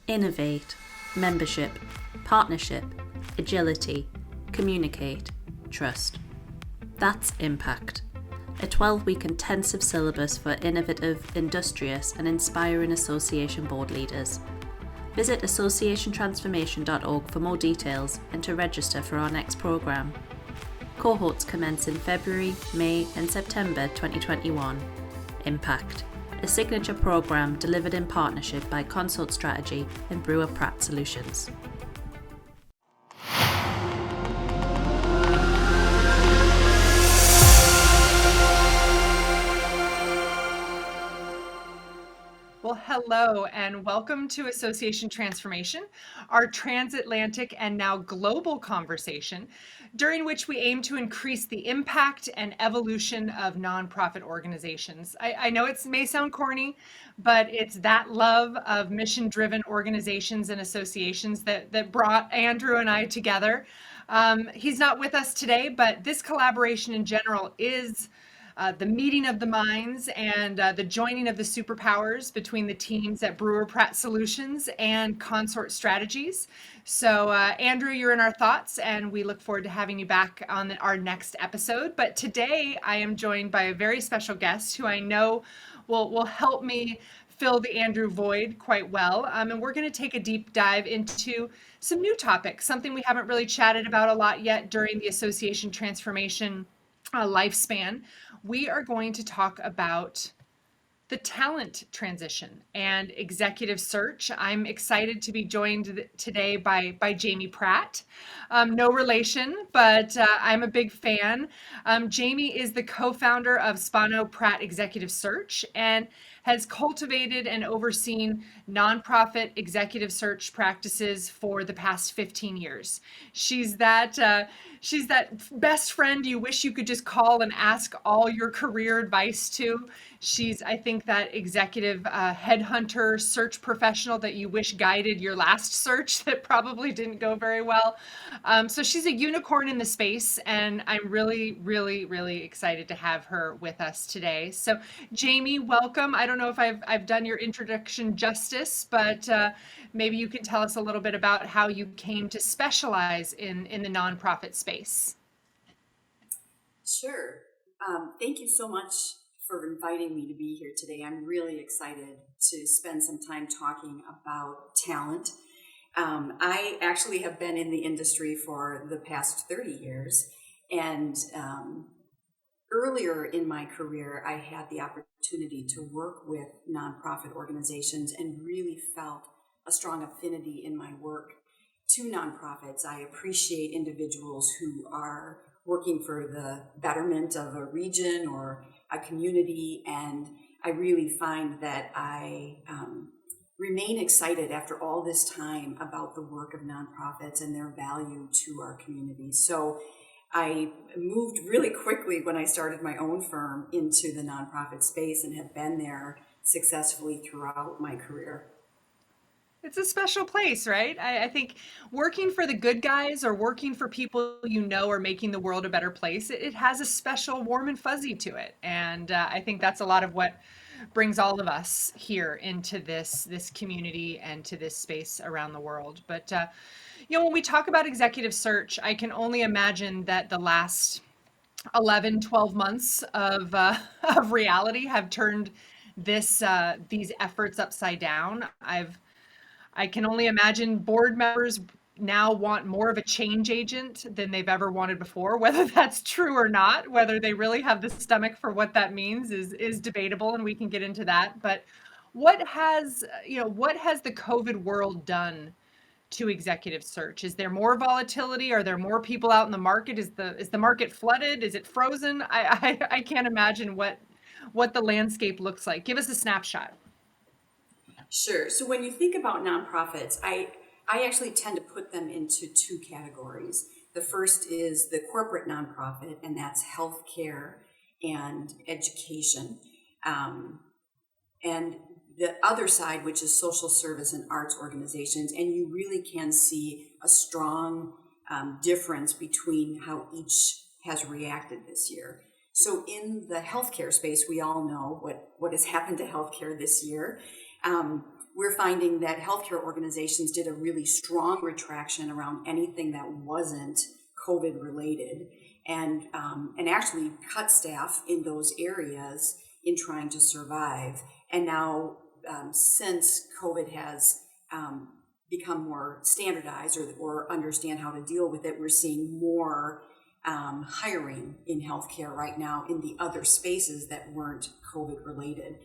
Innovate, membership, partnership, agility, communicate, trust. That's impact. A 12-week intensive syllabus for innovative, industrious and inspiring association board leaders. Visit associationtransformation.org for more details and to register for our next programme. Cohorts commence in February, May and September 2021. Impact, a signature programme delivered in partnership by Consult Strategy and Brewer Pratt Solutions. Well, hello and welcome to Association Transformation, our transatlantic and now global conversation, during which we aim to increase the impact and evolution of nonprofit organizations. I know it may sound corny, but it's that love of mission-driven organizations and associations that brought Andrew and I together. He's not with us today, but this collaboration in general is the meeting of the minds and the joining of the superpowers between the teams at Brewer Pratt Solutions and Consort Strategies. So Andrew, you're in our thoughts and we look forward to having you back on our next episode. But today I am joined by a very special guest who I know will help me fill the Andrew void quite well. And we're going to take a deep dive into some new topics, something we haven't really chatted about a lot yet during the association transformation lifespan. We are going to talk about the talent transition and executive search. I'm excited to be joined today by Jamie Pratt. No relation, but I'm a big fan. Jamie is the co-founder of Spano Pratt Executive Search and has cultivated and overseen nonprofit executive search practices for the past 15 years. She's that best friend you wish you could just call and ask all your career advice to. She's, I think, that executive headhunter search professional that you wish guided your last search that probably didn't go very well. So she's a unicorn in the space, and I'm really, really, really excited to have her with us today. So Jamie, welcome. I don't know if I've done your introduction justice, but maybe you can tell us a little bit about how you came to specialize in the nonprofit space. Sure. Thank you so much for inviting me to be here today. I'm really excited to spend some time talking about talent. I actually have been in the industry for the past 30 years, and earlier in my career, I had the opportunity to work with nonprofit organizations and really felt a strong affinity in my work to nonprofits. I appreciate individuals who are working for the betterment of a region or a community, and I really find that I remain excited after all this time about the work of nonprofits and their value to our communities. So I moved really quickly when I started my own firm into the nonprofit space and have been there successfully throughout my career. It's a special place, right? I think working for the good guys or working for people you know are making the world a better place, it has a special warm and fuzzy to it. And I think that's a lot of what brings all of us here into this community and to this space around the world. But when we talk about executive search, I can only imagine that the last 11, 12 months of of reality have turned these efforts upside down. I can only imagine board members now want more of a change agent than they've ever wanted before. Whether that's true or not, whether they really have the stomach for what that means is debatable, and we can get into that. But what has the COVID world done to executive search? Is there more volatility? Are there more people out in the market? Is the market flooded? Is it frozen? I can't imagine what the landscape looks like. Give us a snapshot. Sure. So when you think about nonprofits, I actually tend to put them into two categories. The first is the corporate nonprofit, and that's healthcare and education. And the other side, which is social service and arts organizations, and you really can see a strong difference between how each has reacted this year. So in the healthcare space, we all know what has happened to healthcare this year. we're finding that healthcare organizations did a really strong retraction around anything that wasn't COVID related, and actually cut staff in those areas in trying to survive. And now, since COVID has become more standardized, or understand how to deal with it, we're seeing more hiring in healthcare right now in the other spaces that weren't COVID related.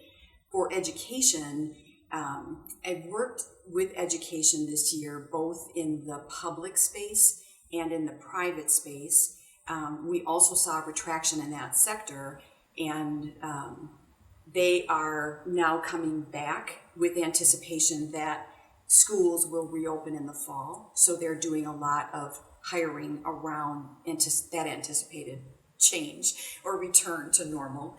For education, I've worked with education this year, both in the public space and in the private space. We also saw a retraction in that sector, and they are now coming back with anticipation that schools will reopen in the fall. So they're doing a lot of hiring around that anticipated change or return to normal.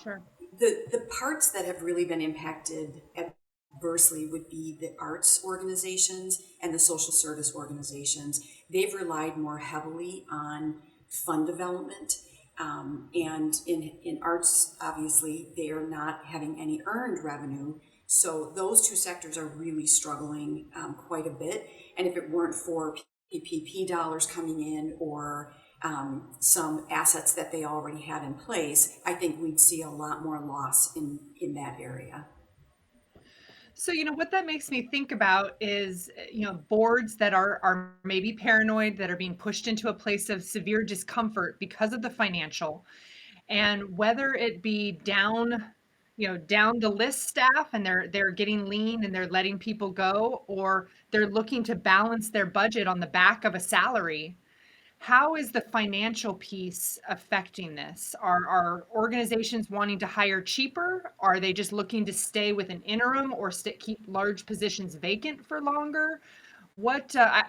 Sure. The parts that have really been impacted adversely would be the arts organizations and the social service organizations. They've relied more heavily on fund development. And in arts, obviously, they are not having any earned revenue. So those two sectors are really struggling quite a bit. And if it weren't for PPP dollars coming in, or some assets that they already had in place, I think we'd see a lot more loss in that area. So, what that makes me think about is, boards that are maybe paranoid, that are being pushed into a place of severe discomfort because of the financial, and whether it be down the list staff, and they're getting lean and they're letting people go, or they're looking to balance their budget on the back of a salary. How is the financial piece affecting this? Are organizations wanting to hire cheaper? Are they just looking to stay with an interim, or keep large positions vacant for longer?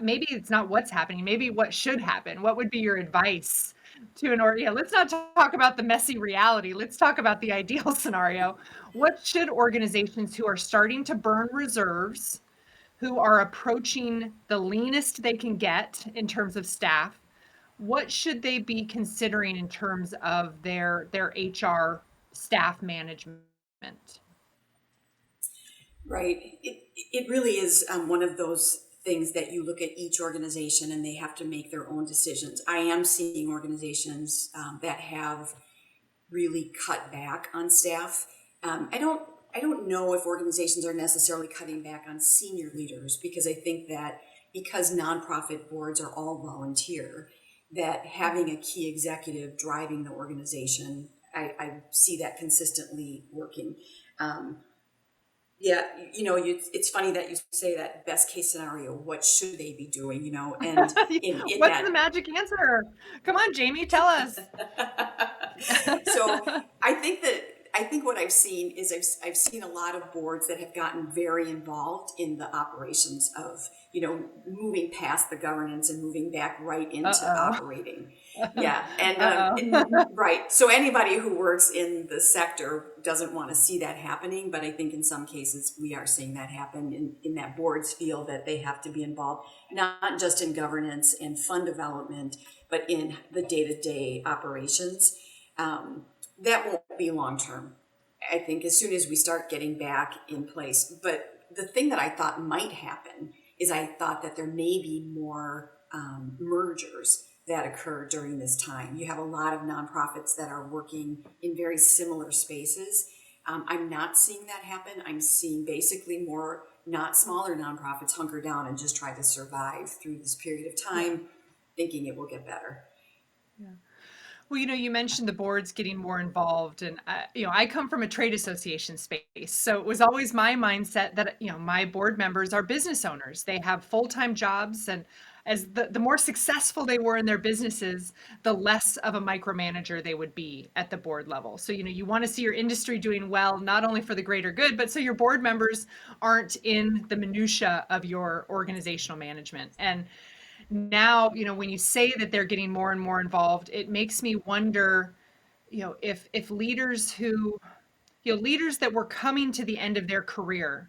Maybe it's not what's happening, maybe what should happen. What would be your advice to let's not talk about the messy reality. Let's talk about the ideal scenario. What should organizations who are starting to burn reserves, who are approaching the leanest they can get in terms of staff, what should they be considering in terms of their HR staff management? Right. It really is one of those things that you look at each organization and they have to make their own decisions. I am seeing organizations that have really cut back on staff. I don't know if organizations are necessarily cutting back on senior leaders, because I think that because nonprofit boards are all volunteer, that having a key executive driving the organization, I see that consistently working. Yeah, it's funny that you say that best case scenario. What should they be doing? And in What's that, the magic answer? Come on, Jamie, tell us. so I think what I've seen is I've seen a lot of boards that have gotten very involved in the operations of, moving past the governance and moving back right into Uh-oh. operating. Yeah. And, Uh-oh. right. So anybody who works in the sector doesn't want to see that happening. But I think in some cases we are seeing that happen in that boards feel that they have to be involved, not just in governance and fund development, but in the day-to-day operations. That won't be long term. I think as soon as we start getting back in place. But the thing that I thought might happen is I thought that there may be more mergers that occur during this time. You have a lot of nonprofits that are working in very similar spaces. I'm not seeing that happen. I'm seeing basically more not smaller nonprofits hunker down and just try to survive through this period of time, thinking it will get better. Yeah. Well, you mentioned the boards getting more involved, and I come from a trade association space, so it was always my mindset that my board members are business owners. They have full-time jobs, and as the more successful they were in their businesses, the less of a micromanager they would be at the board level. So you want to see your industry doing well, not only for the greater good, but so your board members aren't in the minutia of your organizational management. And now, when you say that they're getting more and more involved, it makes me wonder, if leaders leaders that were coming to the end of their career,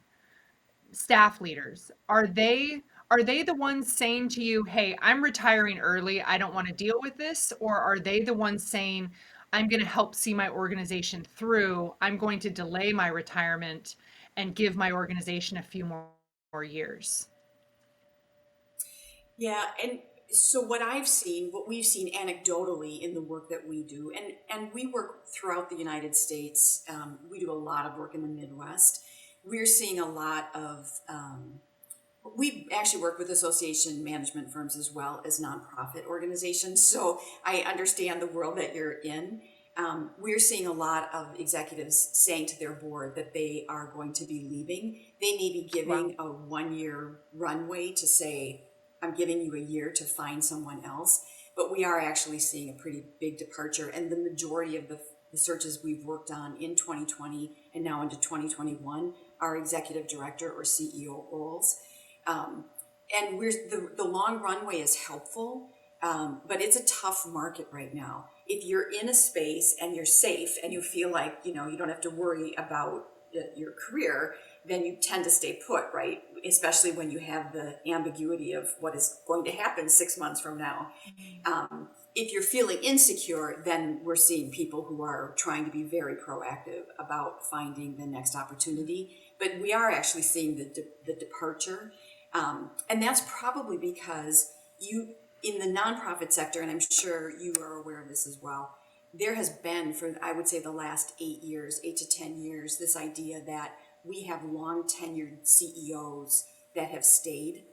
staff leaders, are they the ones saying to you, "Hey, I'm retiring early. I don't want to deal with this," or are they the ones saying, "I'm going to help see my organization through. I'm going to delay my retirement, and give my organization a few more years. Yeah, and so what we've seen anecdotally in the work that we do, and we work throughout the United States. We do a lot of work in the Midwest. We're seeing a lot of. We actually work with association management firms as well as nonprofit organizations. So I understand the world that you're in. We're seeing a lot of executives saying to their board that they are going to be leaving. They may be Wow. giving a 1 year runway to say, I'm giving you a year to find someone else. But we are actually seeing a pretty big departure. And the majority of the searches we've worked on in 2020 and now into 2021 are executive director or CEO roles. Um, and the long runway is helpful, but it's a tough market right now. If you're in a space and you're safe and you feel like you don't have to worry about your career, then you tend to stay put, right? Especially when you have the ambiguity of what is going to happen 6 months from now. If you're feeling insecure, then we're seeing people who are trying to be very proactive about finding the next opportunity. But we are actually seeing the departure. And that's probably because in the nonprofit sector, and I'm sure you are aware of this as well, there has been, for I would say the last 8 years, 8 to 10 years, this idea that we have long tenured CEOs that have stayed.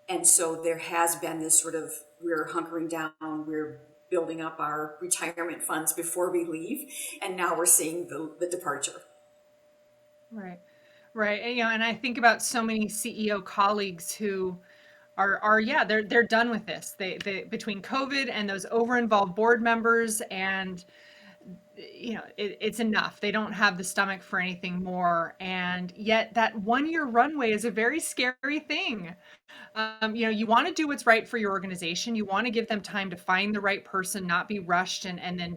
And so there has been this sort of, we're hunkering down, we're building up our retirement funds before we leave. And now we're seeing the departure. Right. Right. And I think about so many CEO colleagues who are yeah, they're done with this. They between COVID and those over-involved board members, and it's enough. They don't have the stomach for anything more. And yet that 1 year runway is a very scary thing. You want to do what's right for your organization. You want to give them time to find the right person, not be rushed, and then,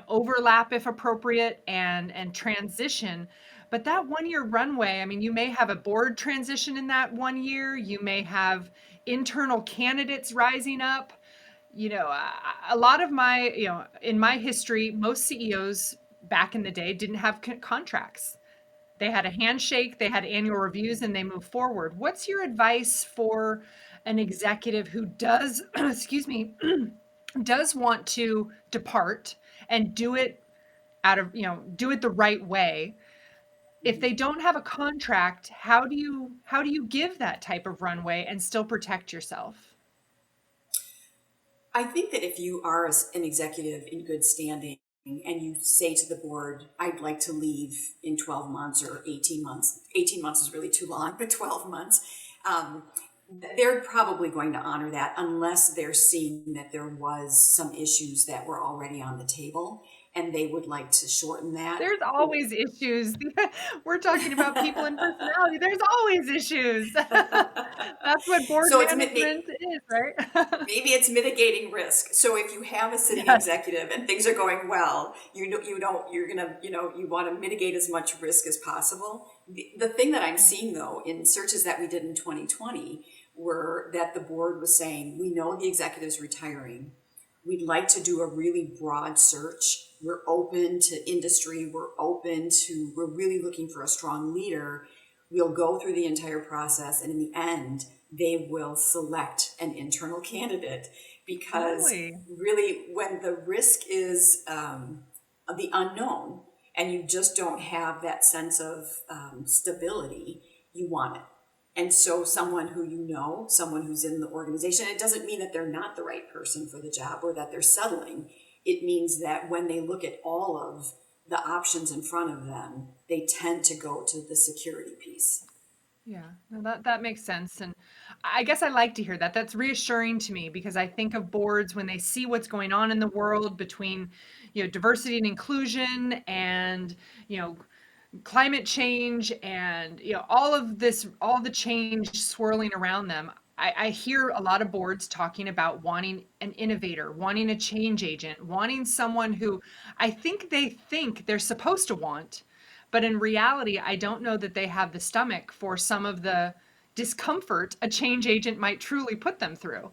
overlap if appropriate, and transition. But that 1 year runway, I mean, you may have a board transition in that 1 year. You may have internal candidates rising up. A lot of in my history, most CEOs back in the day didn't have contracts. They had a handshake, they had annual reviews, and they move forward. What's your advice for an executive who does, excuse me, does want to depart and do it do it the right way? If they don't have a contract, how do you give that type of runway and still protect yourself? I think that if you are an executive in good standing and you say to the board, I'd like to leave in 12 months or 18 months, 18 months is really too long, but 12 months, um, they're probably going to honor that unless they're seeing that there was some issues that were already on the table and they would like to shorten that. There's always issues. We're talking about people and personality. There's always issues. That's what board So management is, right? maybe it's mitigating risk. So if you have a sitting Yes. executive and things are going well, you want to mitigate as much risk as possible. The thing that I'm seeing though in searches that we did in 2020 were that the board was saying, we know the executive's retiring. We'd like to do a really broad search. We're open to industry. We're really looking for a strong leader. We'll go through the entire process, and in the end, they will select an internal candidate because Really? really, when the risk is of the unknown and you just don't have that sense of stability, you want it. And so someone who someone who's in the organization, it doesn't mean that they're not the right person for the job or that they're settling. It means that when they look at all of the options in front of them, they tend to go to the security piece. Yeah, no, that makes sense. And I guess I like to hear that. That's reassuring to me because I think of boards when they see what's going on in the world between, diversity and inclusion and, you know, climate change and all of this, all the change swirling around them. I hear a lot of boards talking about wanting an innovator, wanting a change agent, wanting someone who I think they think they're supposed to want, but in reality I don't know that they have the stomach for some of the discomfort a change agent might truly put them through.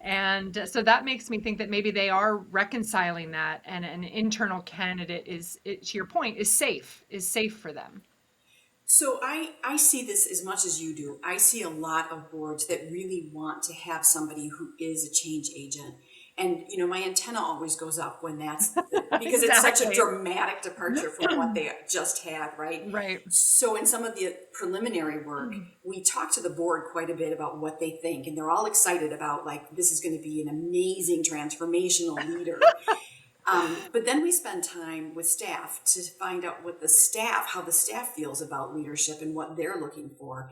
And so that makes me think that maybe they are reconciling that, and an internal candidate to your point, is safe for them. So I see this as much as you do. I see a lot of boards that really want to have somebody who is a change agent. And, my antenna always goes up when because it's such a Exactly. dramatic departure from what they just had, right? Right. So in some of the preliminary work, we talk to the board quite a bit about what they think, and they're all excited about, like, this is going to be an amazing transformational leader. But then we spend time with staff to find out how the staff feels about leadership and what they're looking for.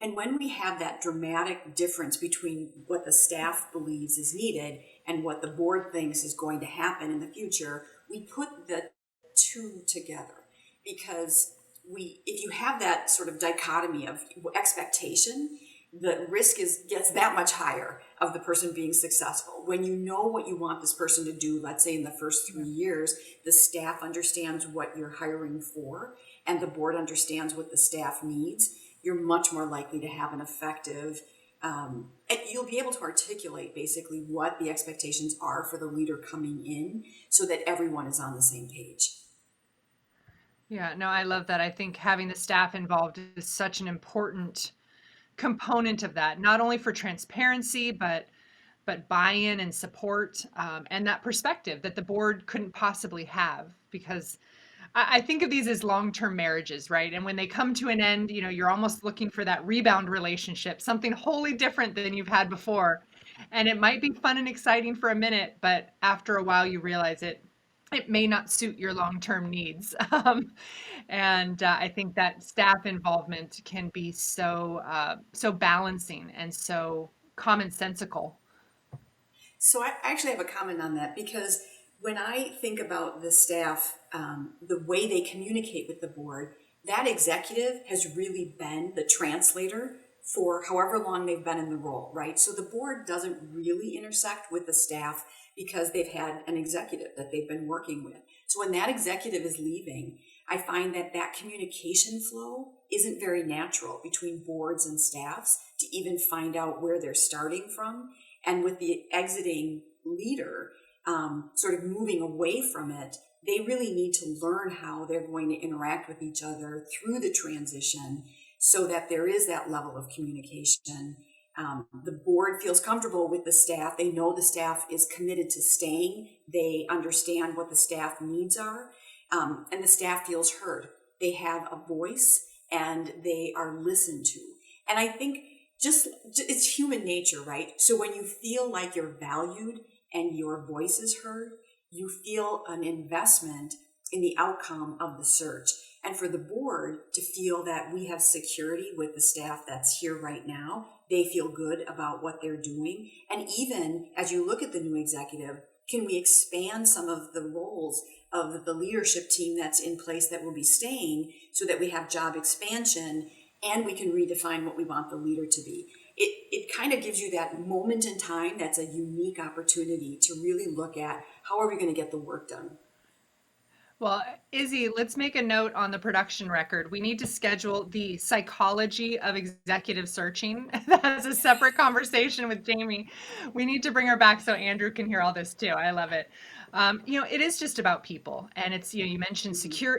And when we have that dramatic difference between what the staff believes is needed and what the board thinks is going to happen in the future, we put the two together. Because if you have that sort of dichotomy of expectation, the risk gets that much higher of the person being successful. When you know what you want this person to do, let's say in the first 3 years, the staff understands what you're hiring for, and the board understands what the staff needs, you're much more likely to have an effective, and you'll be able to articulate basically what the expectations are for the leader coming in so that everyone is on the same page. Yeah, no, I love that. I think having the staff involved is such an important component of that, not only for transparency, but buy-in and support, and that perspective that the board couldn't possibly have. Because I think of these as long-term marriages, right? And when they come to an end, you're almost looking for that rebound relationship, something wholly different than you've had before. And it might be fun and exciting for a minute, but after a while you realize it may not suit your long-term needs. And I think that staff involvement can be so balancing and so commonsensical. So I actually have a comment on that, because when I think about the staff, the way they communicate with the board, that executive has really been the translator for however long they've been in the role, right? So the board doesn't really intersect with the staff because they've had an executive that they've been working with. So when that executive is leaving, I find that communication flow isn't very natural between boards and staffs to even find out where they're starting from. And with the exiting leader sort of moving away from it, they really need to learn how they're going to interact with each other through the transition so that there is that level of communication. The board feels comfortable with the staff. They know the staff is committed to staying. They understand what the staff needs are. And the staff feels heard. They have a voice and they are listened to. And I think it's human nature, right? So when you feel like you're valued and your voice is heard, you feel an investment in the outcome of the search. And for the board to feel that we have security with the staff that's here right now, they feel good about what they're doing. And even as you look at the new executive, can we expand some of the roles of the leadership team that's in place that will be staying so that we have job expansion and we can redefine what we want the leader to be? It kind of gives you that moment in time that's a unique opportunity to really look at how are we going to get the work done. Well, Izzy, let's make a note on the production record. We need to schedule the psychology of executive searching. That's a separate conversation with Jamie. We need to bring her back so Andrew can hear all this too. I love it. It is just about people, and it's you mentioned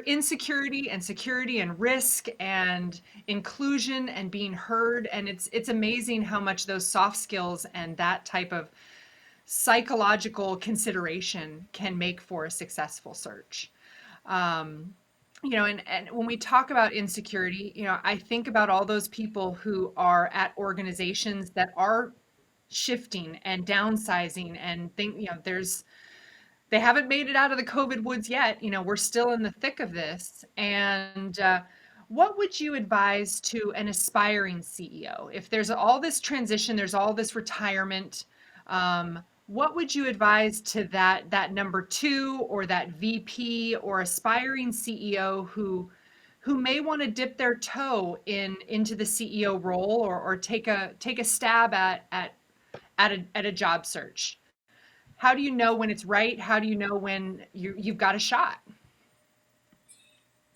insecurity and security and risk and inclusion and being heard, and it's amazing how much those soft skills and that type of psychological consideration can make for a successful search. um, and when we talk about insecurity, I think about all those people who are at organizations that are shifting and downsizing and think, they haven't made it out of the COVID woods yet. We're still in the thick of this. And what would you advise to an aspiring CEO? If there's all this transition, there's all this retirement, what would you advise to that number two or that VP or aspiring CEO who may want to dip their toe into the CEO role or take a stab at a job search? How do you know when it's right? How do you know when you've got a shot?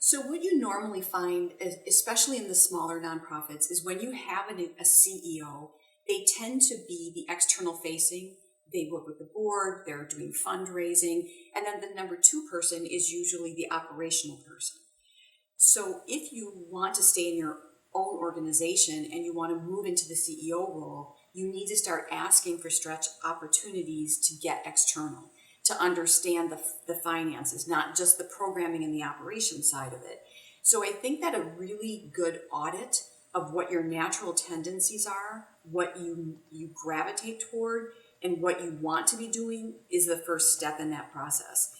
So what you normally find, especially in the smaller nonprofits, is when you have a CEO, they tend to be the external facing. They work with the board, they're doing fundraising, and then the number two person is usually the operational person. So if you want to stay in your own organization and you want to move into the CEO role, you need to start asking for stretch opportunities to get external, to understand the finances, not just the programming and the operation side of it. So I think that a really good audit of what your natural tendencies are, what you gravitate toward, and what you want to be doing is the first step in that process.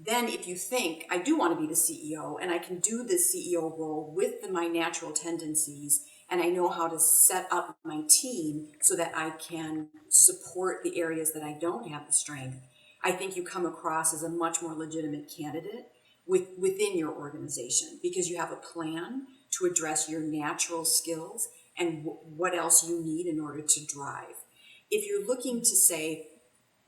Then if you think, I do want to be the CEO and I can do the CEO role with my natural tendencies, and I know how to set up my team so that I can support the areas that I don't have the strength, I think you come across as a much more legitimate candidate within your organization, because you have a plan to address your natural skills and what else you need in order to drive. If you're looking to say,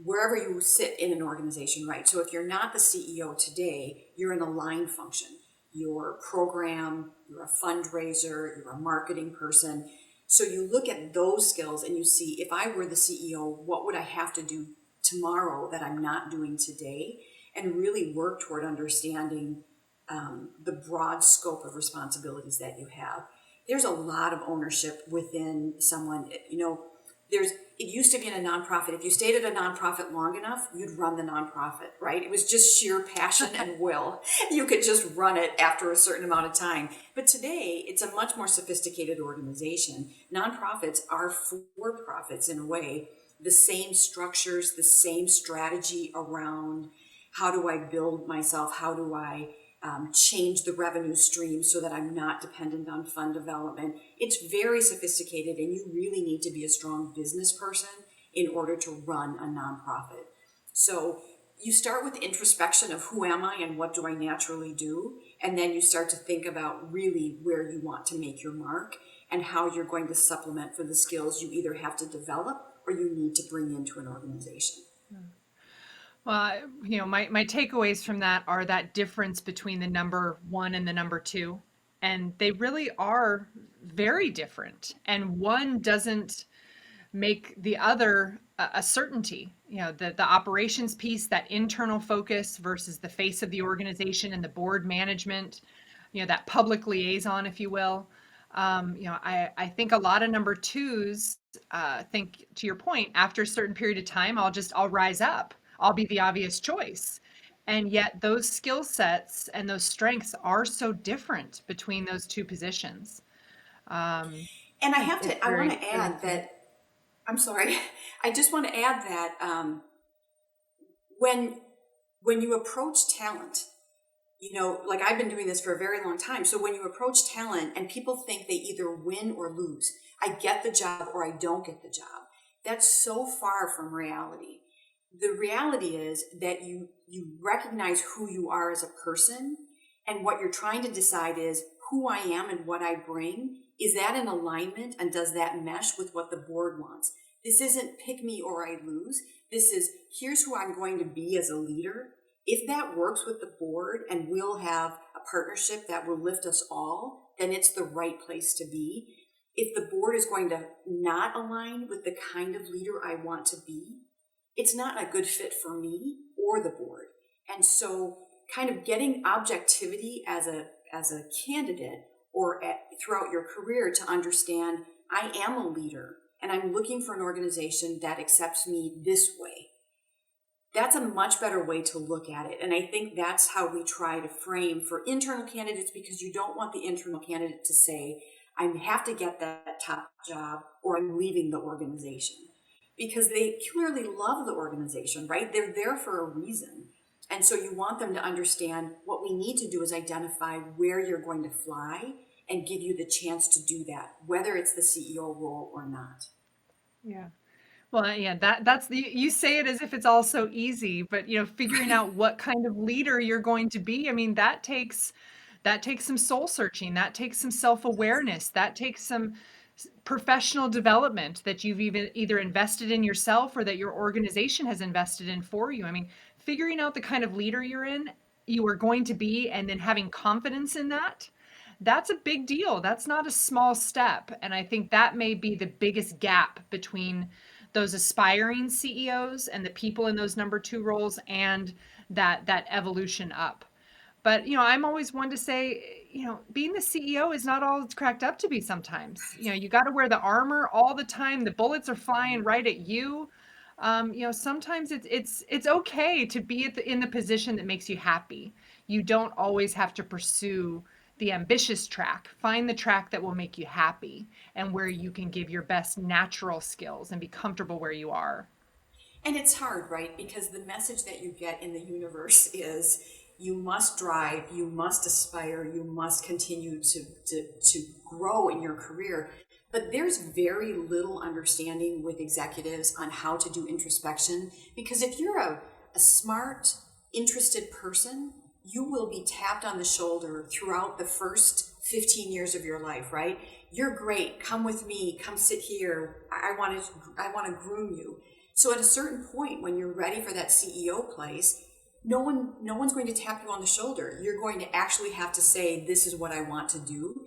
wherever you sit in an organization, right? So if you're not the CEO today, you're in a line function. You're a program, you're a fundraiser, you're a marketing person. So you look at those skills and you see, if I were the CEO, what would I have to do tomorrow that I'm not doing today? And really work toward understanding the broad scope of responsibilities that you have. There's a lot of ownership within someone, it used to be in a nonprofit. If you stayed at a nonprofit long enough, you'd run the nonprofit, right? It was just sheer passion and will. You could just run it after a certain amount of time. But today, it's a much more sophisticated organization. Nonprofits are for-profits in a way. The same structures, the same strategy around how do I build myself? How do I change the revenue stream so that I'm not dependent on fund development? It's very sophisticated, and you really need to be a strong business person in order to run a nonprofit. So you start with introspection of who am I and what do I naturally do? And then you start to think about really where you want to make your mark and how you're going to supplement for the skills you either have to develop or you need to bring into an organization. Well, my takeaways from that are that difference between the number one and the number two. And they really are very different. And one doesn't make the other a certainty. The operations piece, that internal focus versus the face of the organization and the board management, that public liaison, if you will. I think a lot of number twos think, to your point, after a certain period of time, I'll rise up. I'll be the obvious choice. And yet those skill sets and those strengths are so different between those two positions. And I want Very, to very add that, I'm sorry, I just want to add that when you approach talent, like I've been doing this for a very long time. So when you approach talent and people think they either win or lose, I get the job or I don't get the job, that's so far from reality. The reality is that you recognize who you are as a person, and what you're trying to decide is who I am and what I bring. Is that in alignment, and does that mesh with what the board wants? This isn't pick me or I lose. This is, here's who I'm going to be as a leader. If that works with the board and we'll have a partnership that will lift us all, then it's the right place to be. If the board is going to not align with the kind of leader I want to be, it's not a good fit for me or the board. And so kind of getting objectivity as a candidate or throughout your career to understand I am a leader and I'm looking for an organization that accepts me this way. That's a much better way to look at it. And I think that's how we try to frame for internal candidates, because you don't want the internal candidate to say, I have to get that top job or I'm leaving the organization. Because they clearly love the organization, right? They're there for a reason. And so you want them to understand what we need to do is identify where you're going to fly and give you the chance to do that, whether it's the CEO role or not. Yeah. Well, yeah, that's you say it as if it's all so easy, but figuring out what kind of leader you're going to be, I mean, that takes some soul searching, that takes some self-awareness, that takes some professional development that you've even either invested in yourself or that your organization has invested in for you. I mean, figuring out the kind of leader you are going to be, and then having confidence in that, that's a big deal. That's not a small step. And I think that may be the biggest gap between those aspiring CEOs and the people in those number two roles, and that evolution up. But, I'm always one to say, being the CEO is not all it's cracked up to be sometimes. You got to wear the armor all the time. The bullets are flying right at you. Sometimes it's okay to be in the position that makes you happy. You don't always have to pursue the ambitious track. Find the track that will make you happy and where you can give your best natural skills and be comfortable where you are. And it's hard, right? Because the message that you get in the universe is you must drive, you must aspire, you must continue to grow in your career. But there's very little understanding with executives on how to do introspection. Because if you're a smart, interested person, you will be tapped on the shoulder throughout the first 15 years of your life, right? You're great. Come with me. Come sit here. I want to groom you. So at a certain point, when you're ready for that CEO place, no one's going to tap you on the shoulder. You're going to actually have to say, this is what I want to do.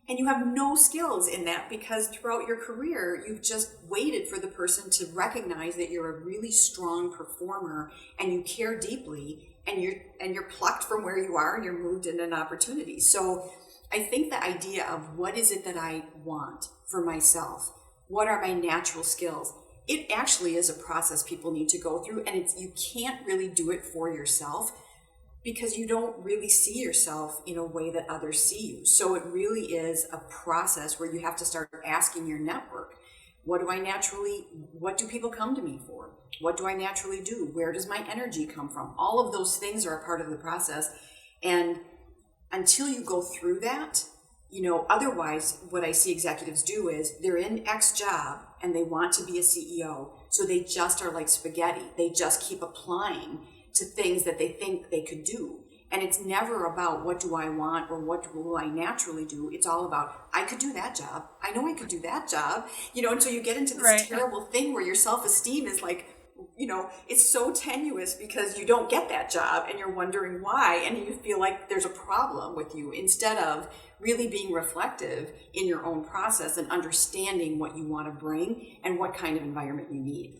And you have no skills in that because throughout your career, you've just waited for the person to recognize that you're a really strong performer and you care deeply, and you're plucked from where you are and you're moved into an opportunity. So I think the idea of what is it that I want for myself? What are my natural skills? It actually is a process people need to go through, and you can't really do it for yourself because you don't really see yourself in a way that others see you. So it really is a process where you have to start asking your network, what do people come to me for? What do I naturally do? Where does my energy come from? All of those things are a part of the process. And until you go through that, otherwise what I see executives do is they're in X job and they want to be a CEO. So they just are like spaghetti. They just keep applying to things that they think they could do. And it's never about what do I want or what will I naturally do. It's all about, I could do that job. I know I could do that job. Until you get into this Right. terrible thing where your self-esteem is like, it's so tenuous because you don't get that job and you're wondering why, and you feel like there's a problem with you, instead of really being reflective in your own process and understanding what you want to bring and what kind of environment you need.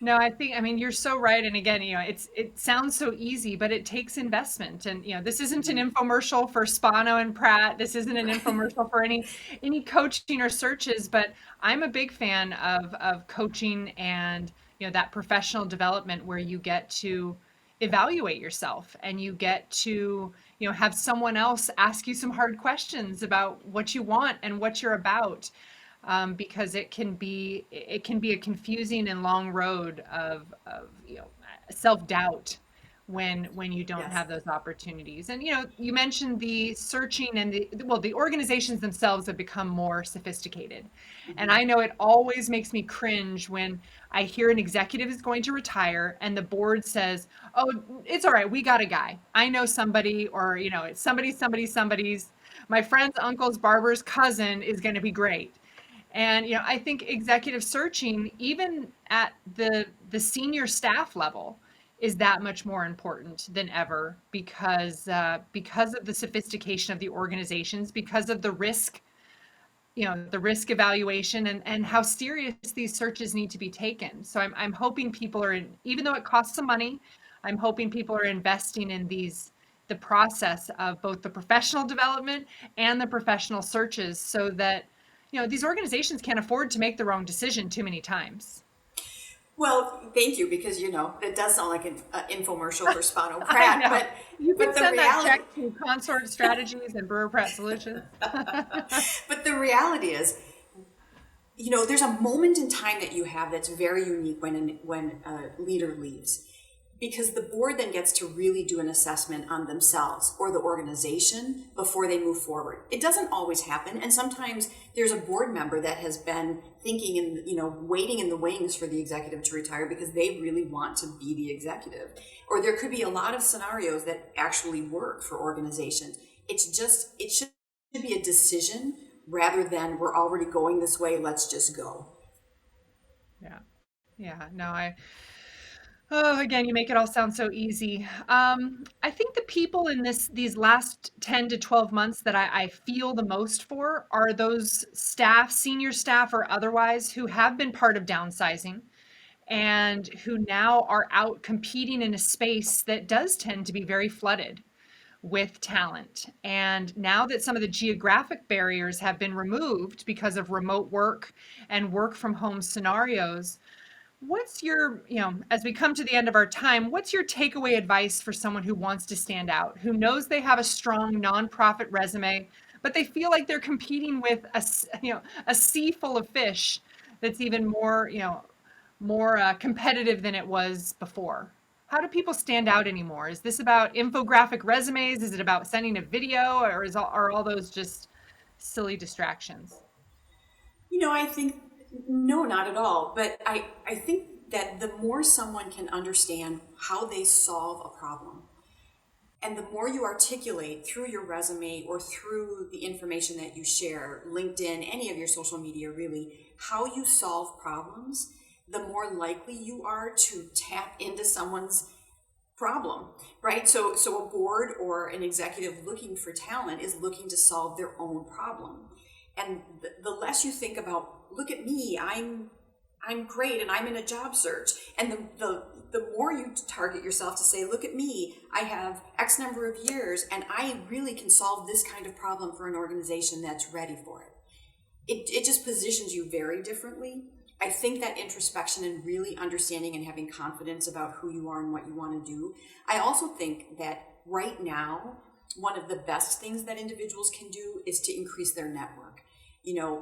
No, you're so right. And again, it sounds so easy, but it takes investment. And, this isn't an infomercial for Spano and Pratt. This isn't an infomercial for any coaching or searches, but I'm a big fan of coaching and, that professional development where you get to evaluate yourself and you get to, have someone else ask you some hard questions about what you want and what you're about. Because it can be a confusing and long road of self-doubt when you don't Yes. have those opportunities. And you mentioned the searching and the organizations themselves have become more sophisticated. And I know it always makes me cringe when I hear an executive is going to retire and the board says, "Oh, it's all right, we got a guy. I know somebody," or it's somebody's my friend's uncle's barber's cousin is going to be great. And I think executive searching, even at the senior staff level, is that much more important than ever because of the sophistication of the organizations, because of the risk evaluation and how serious these searches need to be taken. So I'm hoping people even though it costs some money, I'm hoping people are investing in the process of both the professional development and the professional searches so that these organizations can't afford to make the wrong decision too many times. Well, thank you, because that does sound like an infomercial for Spano I Pratt, know. You can but the send that reality, check to Consort Strategies and Brewer Pratt Solutions. but the reality is, there's a moment in time that you have that's very unique when a leader leaves, because the board then gets to really do an assessment on themselves or the organization before they move forward. It doesn't always happen, and sometimes there's a board member that has been thinking and waiting in the wings for the executive to retire because they really want to be the executive. Or there could be a lot of scenarios that actually work for organizations. It should be a decision rather than we're already going this way, let's just go. Yeah. No, oh, again, you make it all sound so easy. I think the people in these last 10 to 12 months that I feel the most for are those staff, senior staff or otherwise, who have been part of downsizing and who now are out competing in a space that does tend to be very flooded. with talent. And now that some of the geographic barriers have been removed because of remote work and work from home scenarios, what's your, as we come to the end of our time, what's your takeaway advice for someone who wants to stand out, who knows they have a strong nonprofit resume, but they feel like they're competing with a sea full of fish that's even more competitive than it was before? How do people stand out anymore? Is this about infographic resumes? Is it about sending a video, or are all those just silly distractions? I think, no, not at all. But I think that the more someone can understand how they solve a problem, and the more you articulate through your resume or through the information that you share, LinkedIn, any of your social media really, how you solve problems, the more likely you are to tap into someone's problem, right? So a board or an executive looking for talent is looking to solve their own problem. And the less you think about, look at me, I'm great and I'm in a job search. And the more you target yourself to say, look at me, I have X number of years and I really can solve this kind of problem for an organization that's ready for it. It just positions you very differently. I think that introspection and really understanding and having confidence about who you are and what you want to do. I also think that right now, one of the best things that individuals can do is to increase their network.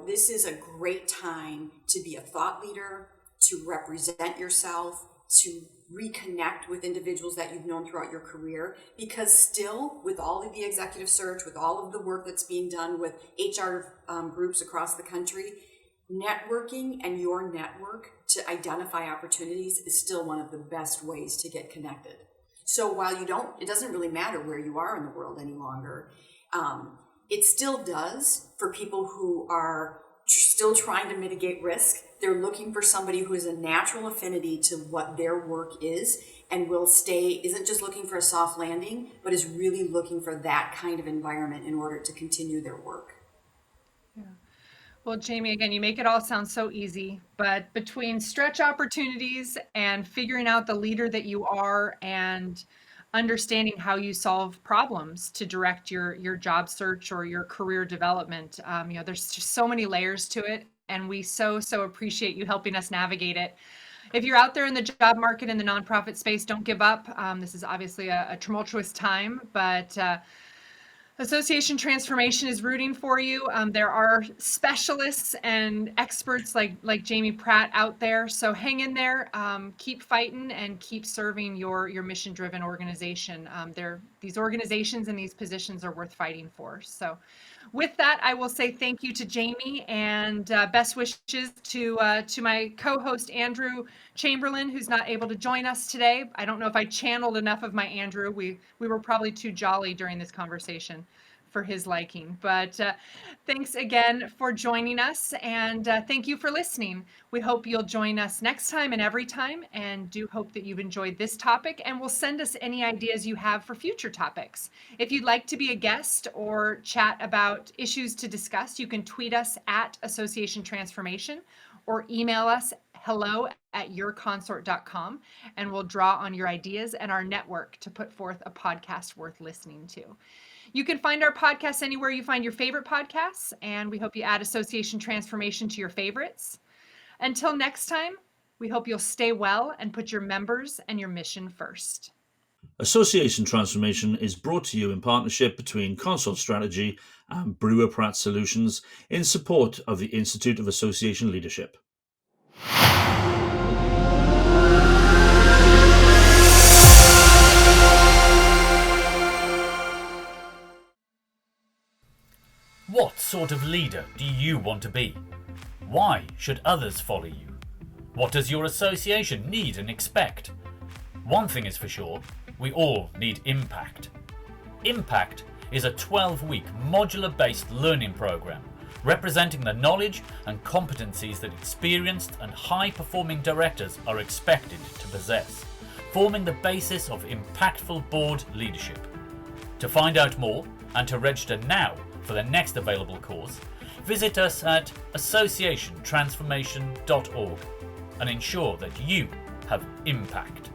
This is a great time to be a thought leader, to represent yourself, to reconnect with individuals that you've known throughout your career, because still, with all of the executive search, with all of the work that's being done with HR groups across the country, networking and your network to identify opportunities is still one of the best ways to get connected. So while it doesn't really matter where you are in the world any longer, it still does for people who are still trying to mitigate risk. They're looking for somebody who has a natural affinity to what their work is and isn't just looking for a soft landing, but is really looking for that kind of environment in order to continue their work. Yeah. Well, Jamie, again, you make it all sound so easy, but between stretch opportunities and figuring out the leader that you are and understanding how you solve problems to direct your job search or your career development, there's just so many layers to it, and we so appreciate you helping us navigate it. If you're out there in the job market in the nonprofit space, don't give up. This is obviously a tumultuous time, but Association Transformation is rooting for you. There are specialists and experts like Jamie Pratt out there. So hang in there, keep fighting, and keep serving your mission-driven organization. These organizations and these positions are worth fighting for. So with that, I will say thank you to Jamie, and best wishes to my co-host Andrew Chamberlain, who's not able to join us today. I don't know if I channeled enough of my Andrew. We were probably too jolly during this conversation for his liking. But thanks again for joining us, and thank you for listening. We hope you'll join us next time and every time, and do hope that you've enjoyed this topic, and will send us any ideas you have for future topics. If you'd like to be a guest or chat about issues to discuss, you can tweet us at Association Transformation or email us hello@yourconsort.com, and we'll draw on your ideas and our network to put forth a podcast worth listening to. You can find our podcasts anywhere you find your favorite podcasts, and we hope you add Association Transformation to your favorites. Until next time, we hope you'll stay well and put your members and your mission first. Association Transformation is brought to you in partnership between Consult Strategy and Brewer Pratt Solutions in support of the Institute of Association Leadership. What sort of leader do you want to be? Why should others follow you? What does your association need and expect? One thing is for sure, we all need impact. Impact is a 12-week modular-based learning program representing the knowledge and competencies that experienced and high-performing directors are expected to possess, forming the basis of impactful board leadership. To find out more and to register now for the next available course, visit us at associationtransformation.org and ensure that you have impact.